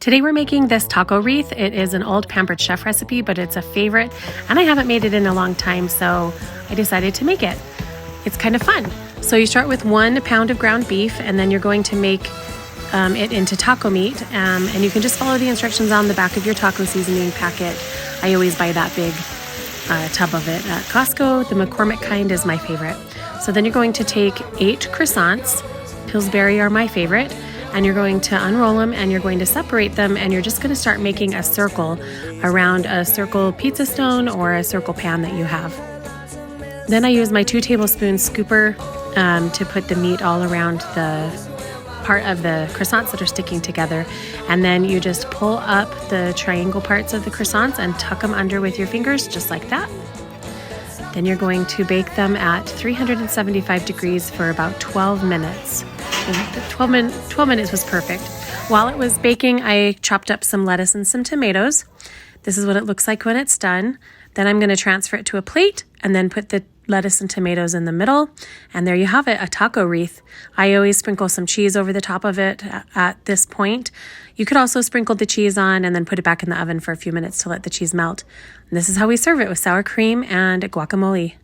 Today we're making this taco wreath. It is an old Pampered Chef recipe, but it's a favorite, and I haven't made it in a long time, so I decided to make it. It's kind of fun. So you start with 1 pound of ground beef, and then you're going to make it into taco meat, and you can just follow the instructions on the back of your taco seasoning packet. I always buy that big tub of it at Costco. The McCormick kind is my favorite. So then you're going to take 8 croissants. Pillsbury are my favorite. And you're going to unroll them and you're going to separate them, and you're just going to start making a circle around a circle pizza stone or a circle pan that you have. Then I use my 2 tablespoon scooper to put the meat all around the part of the croissants that are sticking together. And then you just pull up the triangle parts of the croissants and tuck them under with your fingers, just like that. Then you're going to bake them at 375 degrees for about 12 minutes. And 12 minutes was perfect. While it was baking, I chopped up some lettuce and some tomatoes. This is what it looks like when it's done. Then I'm going to transfer it to a plate and then put the lettuce and tomatoes in the middle. And there you have it, a taco wreath. I always sprinkle some cheese over the top of it at this point. You could also sprinkle the cheese on and then put it back in the oven for a few minutes to let the cheese melt. And this is how we serve it, with sour cream and guacamole.